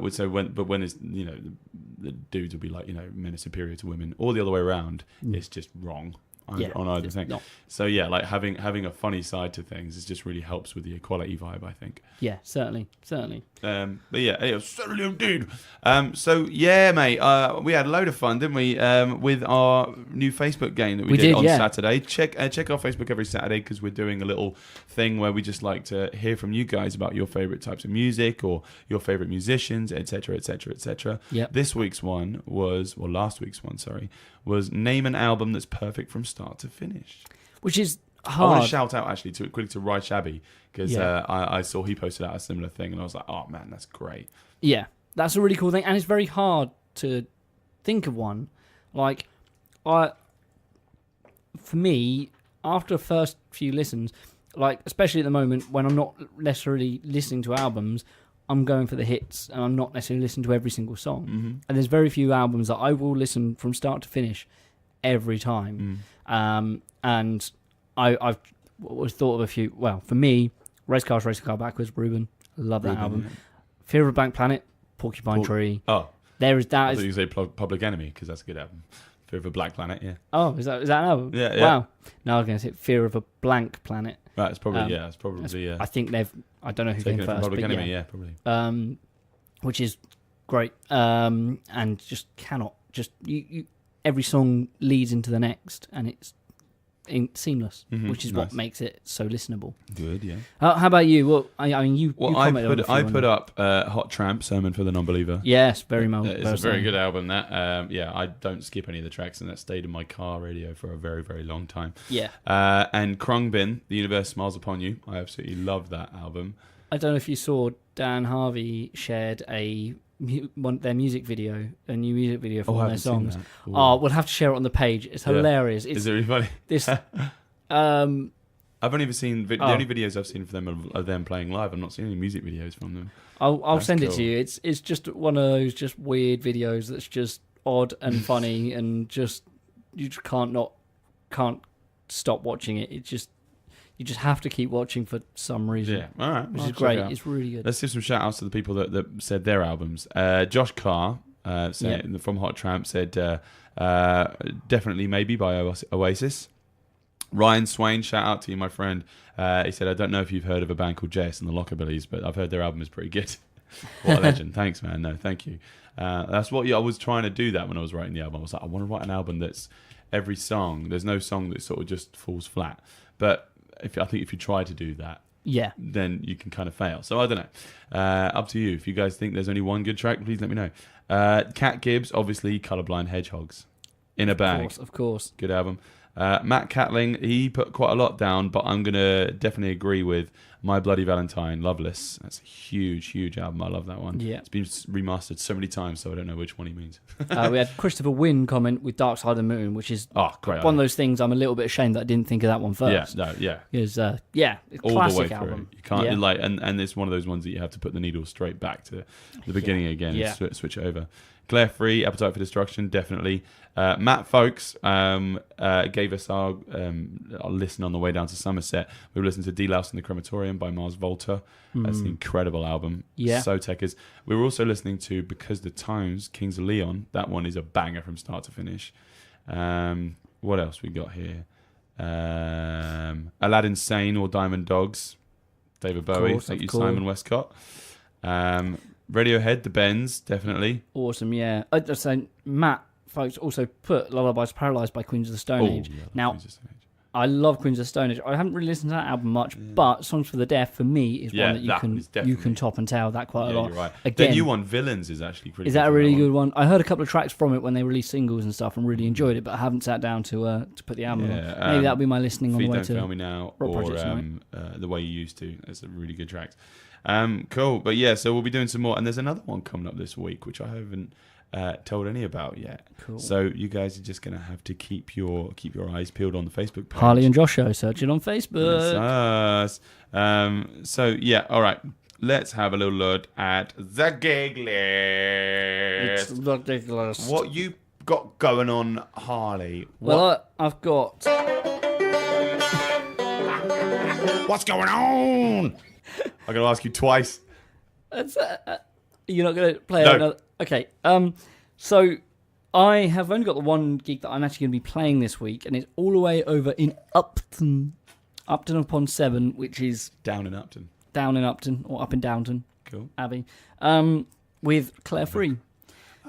dudes will be men are superior to women, or the other way around, it's just wrong. On either thing. Not. So having a funny side to things is just really helps with the equality vibe, I think. Yeah, certainly. But yeah, it was certainly indeed. Mate, we had a load of fun, didn't we? With our new Facebook game that we did on Saturday. Check our Facebook every Saturday, because we're doing a little thing where we just like to hear from you guys about your favourite types of music or your favourite musicians, etc., etc., etc. Yep. Last week's one, was name an album that's perfect from start to finish. Which is I hard. want to shout out actually quickly to Rye Shabby, because I saw he posted out a similar thing, and I was like, oh man, that's great. Yeah, that's a really cool thing, and it's very hard to think of one. For me, after the first few listens, especially at the moment when I'm not necessarily listening to albums, I'm going for the hits, and I'm not necessarily listening to every single song. Mm-hmm. And there's very few albums that I will listen from start to finish every time. And I've always thought of a few. Well, for me, Race Car Backwards, Ruben. Love that album. Yeah. Fear of a Blank Planet, Porcupine Tree. Oh. There is that. I thought you say Public Enemy, because that's a good album. Fear of a Black Planet, yeah. Oh, is that an album? Yeah. Wow. No, I was going to say Fear of a Blank Planet. Right, it's probably. I think I don't know who came first. Public but Enemy, yeah. Probably. Which is great. And just cannot, you every song leads into the next, and it's seamless, which is what makes it so listenable. Good, yeah. How about you? Well, I mean, you I put up Hot Tramp, Sermon for the Non-Believer. Yes, very much. It's a very good album. That I don't skip any of the tracks, and that stayed in my car radio for a very, very long time. Yeah. And Krungbin, The Universe Smiles Upon You. I absolutely love that album. I don't know if you saw Dan Harvey shared their music video, a new music video for one of their songs. Oh, we'll have to share it on the page. It's hilarious. Is it really funny? This, I've only ever seen the only videos I've seen for them are them playing live. I've not seen any music videos from them. I'll send it to you. It's just one of those just weird videos that's just odd and funny, and just you just can't stop watching it. You just have to keep watching for some reason. Yeah, all right. Which is great. It's really good. Let's give some shout outs to the people that said their albums. Josh Carr from Hot Tramp said definitely Maybe by Oasis. Ryan Swain, shout out to you, my friend. He said, I don't know if you've heard of a band called JS and the Lockabillies, but I've heard their album is pretty good. What a legend. Thanks, man. No, thank you. That's what I was trying to do that when I was writing the album. I was like, I want to write an album that's every song. There's no song that sort of just falls flat. But I think if you try to do that, then you can kind of fail. So I don't know. Up to you. If you guys think there's only one good track, please let me know. Cat Gibbs, obviously, Colorblind Hedgehogs. In a Bag. Of course. Good album. Matt Catling, he put quite a lot down, but I'm going to definitely agree with My Bloody Valentine, Loveless. That's a huge, huge album. I love that one. Yeah. It's been remastered so many times, so I don't know which one he means. We had Christopher Wynn comment with Dark Side of the Moon, which is great one of those things I'm a little bit ashamed that I didn't think of that one first. It's all classic the way album. Through. You can't and it's one of those ones that you have to put the needle straight back to the beginning again and switch it over. Claire Free, Appetite for Destruction, definitely. Matt Folks gave us our listen on the way down to Somerset. We were listening to D-Louse in the Crematorium by Mars Volta. That's an incredible album. Yeah. So techers. We were also listening to Because the Times, Kings of Leon. That one is a banger from start to finish. What else we got here? Aladdin Sane or Diamond Dogs. David Bowie. Thank you, Simon Westcott. Radiohead, The Bends, definitely. Awesome, yeah. I'd just say Matt Folks also put Lullabies Paralysed by Queens of the Stone Age. Yeah, now, I love Queens of the Stone Age. I haven't really listened to that album much, but Songs for the Deaf for me is one that you can top and tail that quite a lot. You're right. Again, the new one, Villains, is actually pretty. Is that a really good one? I heard a couple of tracks from it when they released singles and stuff, and really enjoyed it. But I haven't sat down to put the album on. Maybe that'll be my listening on the way Don't to Fail Me Now Rock or The Way You Used to. That's a really good track. Cool, but yeah, so we'll be doing some more, and there's another one coming up this week which I haven't told any about yet. Cool. So you guys are just gonna have to keep your eyes peeled on the Facebook page. Harley and Josh Show, search it on Facebook. That's us. So yeah, all right. Let's have a little look at the gig list. It's ridiculous. What you got going on, Harley? Well, I've got. What's going on? I'm going to ask you twice. You're not going to play another... Okay. So I have only got the one gig that I'm actually going to be playing this week, and it's all the way over in Upton upon Severn, which is... Down in Upton, or up in Downton. Cool. Abbey. With Claire Free.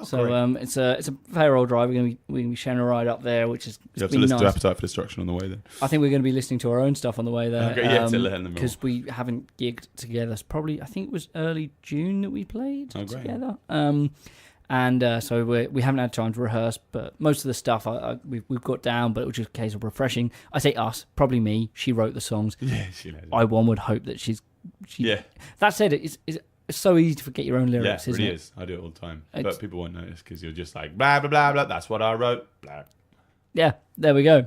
So it's a fair old drive. We're going to be sharing a ride up there, which is you have to listen to Appetite for Destruction on the way there. I think we're going to be listening to our own stuff on the way there. Okay, because we haven't gigged together. It's probably, I think it was early June that we played together. So we haven't had time to rehearse, but most of the stuff we've got down, but it was just a case of refreshing. I say us, probably me. She wrote the songs. Yeah, she knows. One would hope that she. Yeah. That said, it's so easy to forget your own lyrics, isn't it? Yeah, it is. I do it all the time. But people won't notice because you're just like, blah, blah, blah, blah. That's what I wrote. Blah. Yeah, there we go.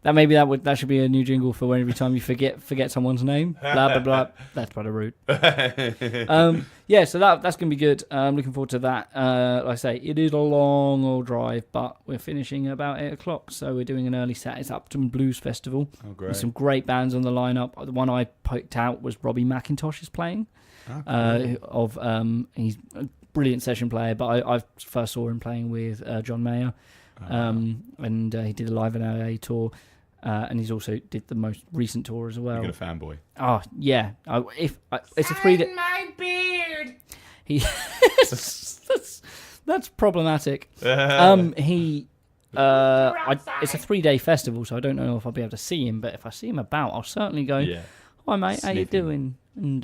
That should be a new jingle for every time you forget someone's name. Blah, blah, blah. That's kind of rude. So that's going to be good. I'm looking forward to that. Like I say, it is a long old drive, but we're finishing about 8 o'clock, so we're doing an early set. It's Upton Blues Festival. Oh, great. With some great bands on the lineup. The one I picked out was Robbie McIntosh is playing. He's a brilliant session player, but I first saw him playing with John Mayer And he did a live in LA tour. And he's also did the most recent tour as well. You're a fanboy. Oh yeah, it's a 3-day. My beard. That's problematic. It's a 3-day festival, so I don't know if I'll be able to see him. But if I see him about, I'll certainly go. Yeah. Hi mate, how you Sniffing. doing? And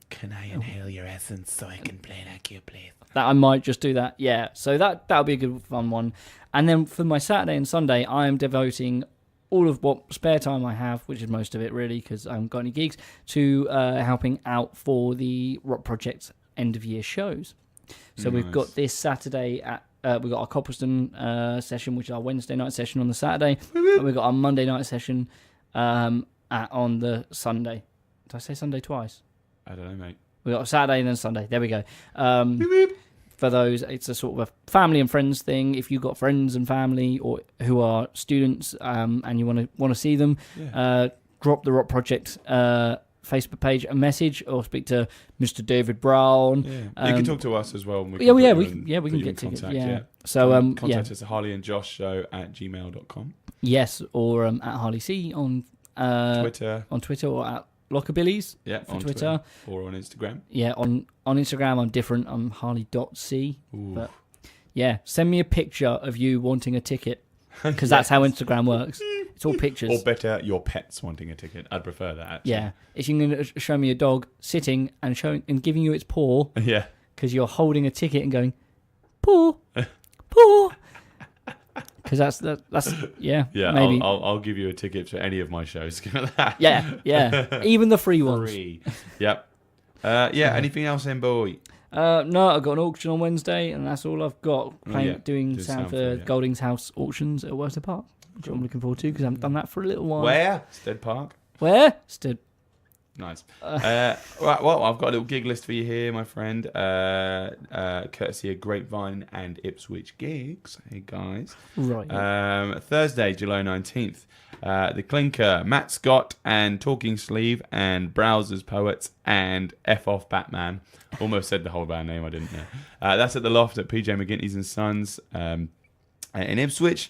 Can I inhale your essence so I can play like you, please? that I might just do that. Yeah, so that'll be a good fun one. And then for my Saturday and Sunday, I am devoting all of what spare time I have, which is most of it really, because I haven't got any gigs, to helping out for the Rock Project's end of year shows. So we've got this Saturday at we've got our Coppleston session, which is our Wednesday night session on the Saturday, and we've got our Monday night session on the Sunday. Did I say Sunday twice? I don't know, mate. We got Saturday and then Sunday. There we go. For those, it's a sort of a family and friends thing. If you've got friends and family or who are students and you want to see them, drop the Rock Project Facebook page a message or speak to Mr. David Brown. Yeah. You can talk to us as well. We can get tickets. Yeah. So contact us at harleyandjoshshow@gmail.com. Yes, or at Harley C on Twitter. Or at Lockabilly's on Twitter. Or on Instagram. Yeah, on Instagram I'm different. I'm Harley.c. But yeah, send me a picture of you wanting a ticket because that's how Instagram works. It's all pictures. Or better, your pet's wanting a ticket. I'd prefer that, actually. Yeah, if you're going to show me a dog sitting and giving you its paw, yeah, because you're holding a ticket and going paw, paw. Because that's maybe I'll give you a ticket for any of my shows. yeah even the free ones. Yep. Anything else then, boy? No, I've got an auction on Wednesday, and that's all I've got. Doing sound for yeah. Golding's House auctions at Worcester Park, which I'm looking forward to because I haven't done that for a little while. Where? Stead Park. Where? Stead. Nice. Right, well, I've got a little gig list for you here, my friend. Courtesy of Grapevine and Ipswich gigs. Hey, guys. Right. Thursday, July 19th. The Clinker, Matt Scott and Talking Sleeve and Browsers Poets and F Off Batman. Almost said the whole band name, I didn't know. That's at the Loft at PJ McGinty's and Sons in Ipswich.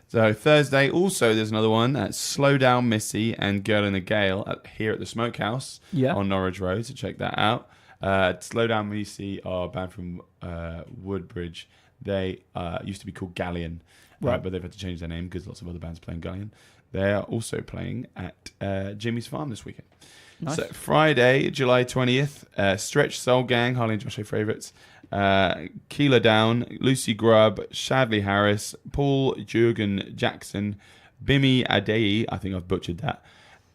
So Thursday, also there's another one at Slow Down Missy and Girl in a Gale here at the Smokehouse on Norwich Road. So check that out. Slow Down Missy are a band from Woodbridge. They used to be called Galleon, right? But they've had to change their name because lots of other bands are playing Galleon. They are also playing at Jimmy's Farm this weekend. Nice. So Friday, July 20th, Stretch Soul Gang, Harley and Joshua favourites. Keeler Down, Lucy Grubb, Shadley Harris, Paul Jurgen Jackson, Bimi Adei, I think I've butchered that.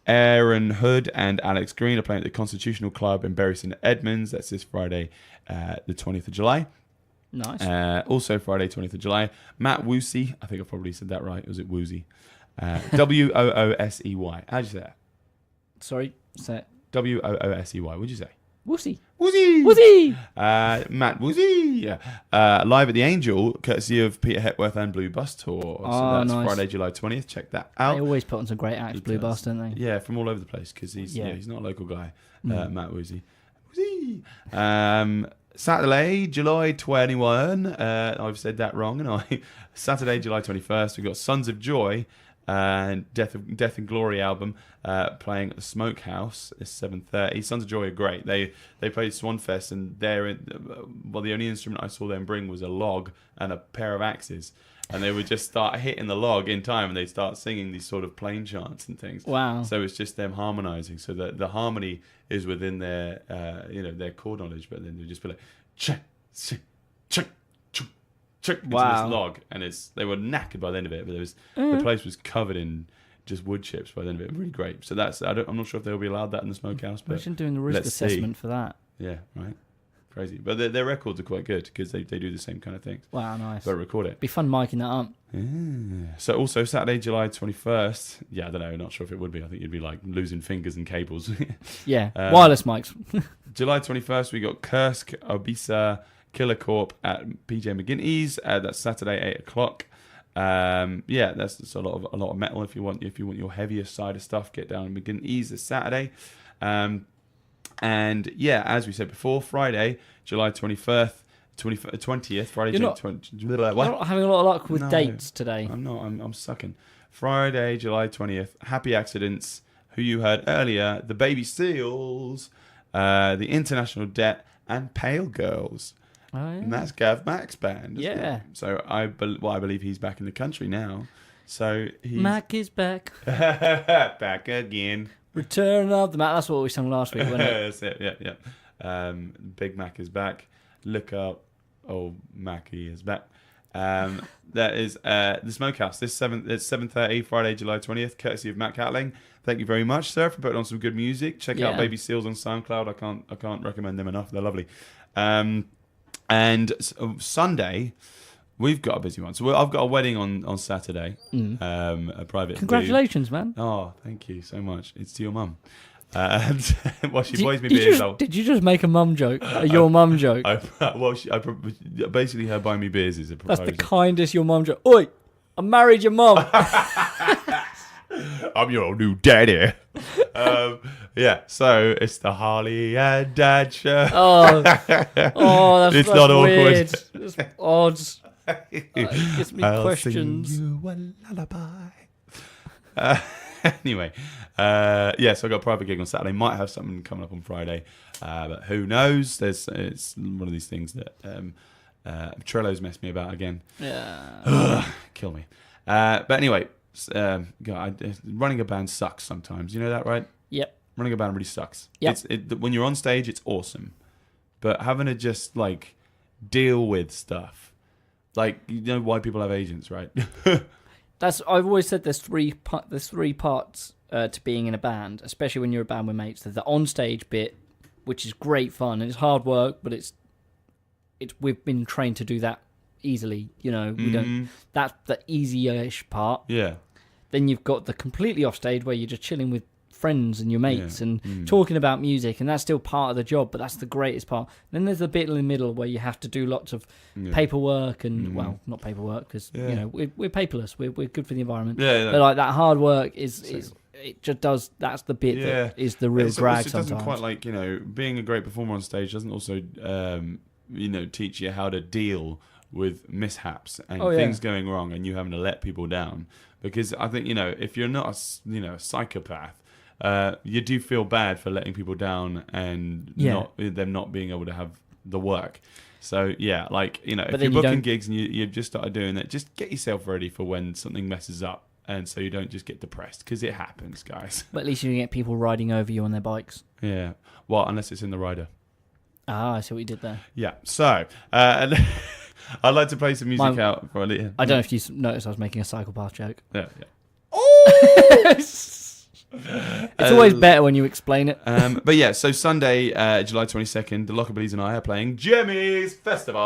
Aaron Hood and Alex Green are playing at the Constitutional Club in Bury St Edmunds. That's this Friday, the 20th of July. Nice. Also Friday, 20th of July, Matt Woosey, I think I probably said that right. Was it Woozy? Woosey. How'd you say that? Sorry, say it. Woosey. What'd you say? Woosey. Matt Woozy. Live at the Angel, courtesy of Peter Hepworth and Blue Bus Tour. So that's nice. Friday, July 20th. Check that out. They always put on some great acts, Blue Bus, don't they? Yeah, from all over the place because he's not a local guy. Matt Woozy. Saturday, July 21. I've said that wrong, and Saturday, July 21st. We've got Sons of Joy and Death and Glory album playing at the Smokehouse. It's 7:30. Sons of Joy are great. They played Swanfest, and the only instrument I saw them bring was a log and a pair of axes, and they would just start hitting the log in time, and they'd start singing these sort of plain chants and things. Wow! So it's just them harmonising, so that the harmony is within their their chord knowledge, but then they just be like check. Into this log, and they were knackered by the end of it, but the place was covered in just wood chips by the end of it. Really great. So I'm not sure if they'll be allowed that in the Smokehouse. But imagine doing the risk assessment for that. Yeah, right. Crazy, but their records are quite good because they do the same kind of things. Wow, nice. But record it. Be fun miking that up. Yeah. So also Saturday, July 21st. Yeah, I don't know. Not sure if it would be. I think you'd be like losing fingers and cables. Yeah, wireless mics. July 21st, we got Kursk, Obisa, Killer Corp at PJ McGinty's. That's Saturday, 8:00. That's a lot of metal. If you want your heavier side of stuff, get down to McGinty's this Saturday. And as we said before, Friday, July 21st, 20th, Friday, You're July not- 20th. You're not having a lot of luck with No. dates today. I'm not. I'm sucking. Friday, July 20th. Happy Accidents, who you heard earlier, the Baby Seals, the International Debt, and Pale Girls. Oh, yeah. And that's Gav Mac's band. Isn't Yeah. it? So I believe he's back in the country now. So he's Mac is back. back again. Return of the Mac. That's what we sang last week, wasn't it? That's it. Yeah. Big Mac is back. Look up. Oh, Mackie is back. That is the Smokehouse. It's 7:30 Friday, July 20th, courtesy of Matt Catling. Thank you very much, sir, for putting on some good music. Check out Baby Seals on SoundCloud. I can't recommend them enough. They're lovely. And Sunday, we've got a busy one. So I've got a wedding on Saturday. A private. Congratulations, man. Oh, thank you so much. It's to your mum. Well, she buys me beers. Did you just make a mum joke? Your mum joke? Basically, her buying me beers is a proposal. That's the kindest your mum joke. Oi, I married your mum. I'm your new daddy. Yeah, so it's the Harley and Dad show. Oh, that's It's that's not weird. awkward. It's odd. It gives me questions. Sing you a lullaby. Anyway, yeah, so I got a private gig on Saturday. Might have something coming up on Friday, but who knows? It's one of these things that Trello's messed me about again. Yeah. Kill me. But anyway, running a band sucks sometimes. You know that, right? Yep. Running a band really sucks. Yep. When you're on stage, it's awesome, but having to just like deal with stuff, like you know why people have agents, right? I've always said there's three parts to being in a band, especially when you're a band with mates. There's the on-stage bit, which is great fun and it's hard work, but we've been trained to do that easily. You know, we don't. That's the easy-ish part. Yeah. Then you've got the completely off-stage where you're just chilling with friends and your mates and talking about music, and that's still part of the job, but that's the greatest part. Then there's the bit in the middle where you have to do lots of paperwork and well, not paperwork because you know we're paperless. We're good for the environment. Yeah, but like that hard work is it just does. That's the bit that is the real drag. It doesn't quite like being a great performer on stage doesn't also teach you how to deal with mishaps and things going wrong and you having to let people down. Because I think if you're not a psychopath. You do feel bad for letting people down and them not being able to have the work. So yeah, like if you're booking gigs and you've just started doing that, just get yourself ready for when something messes up, and so you don't just get depressed because it happens, guys. But at least you can get people riding over you on their bikes. Yeah, well, unless it's in the rider. Ah, I see what you did there. Yeah, so I'd like to play some music out for a little. I don't know if you noticed I was making a psychopath joke. Yeah. Oh! It's always better when you explain it. But yeah, so Sunday, July 22nd, the Lockabillies and I are playing Jimmy's Festival.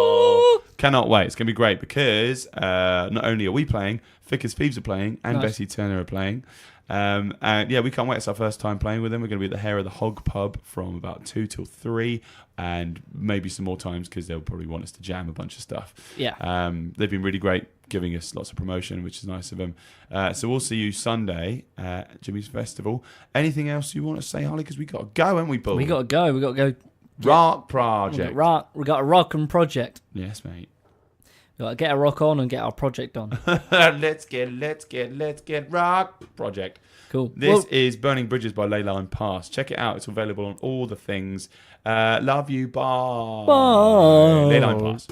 Ooh. Cannot wait. It's going to be great because not only are we playing, Fick As Fieves are playing, and Bessie Turner are playing. And yeah, we can't wait. It's our first time playing with them. We're going to be at the Hair of the Hog pub from about 2 till 3, and maybe some more times because they'll probably want us to jam a bunch of stuff. Yeah. They've been really great, giving us lots of promotion, which is nice of them. So we'll see you Sunday at Jimmy's Festival. Anything else you want to say, Harley? Because we got to go, haven't we, Paul? We got to go. We got to go. Rock project. We got a rock and project. Yes, mate. We got to get a rock on and get our project on. Let's get rock project. Cool. This is Burning Bridges by Leyline Pass. Check it out. It's available on all the things. Love you. Bye. Bye. Leyline Pass.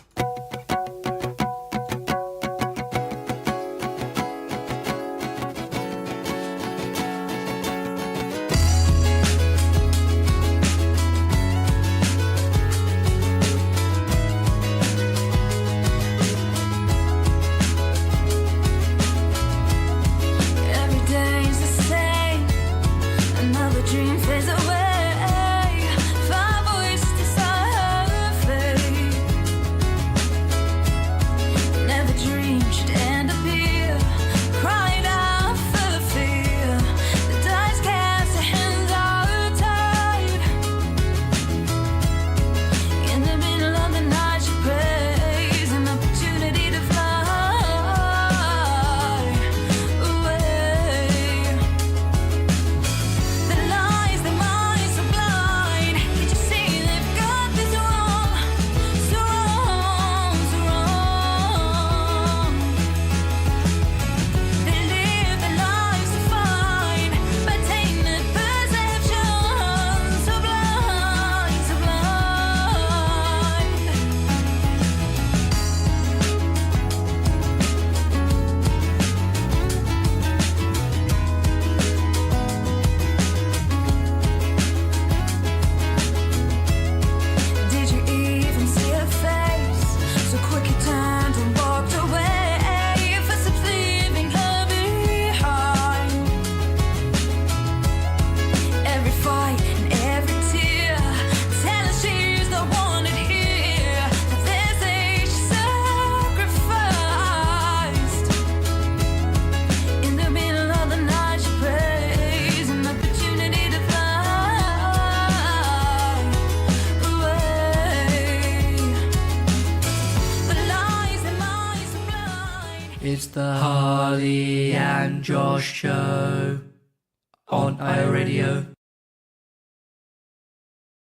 It's the Harley and Josh Show on iRadio.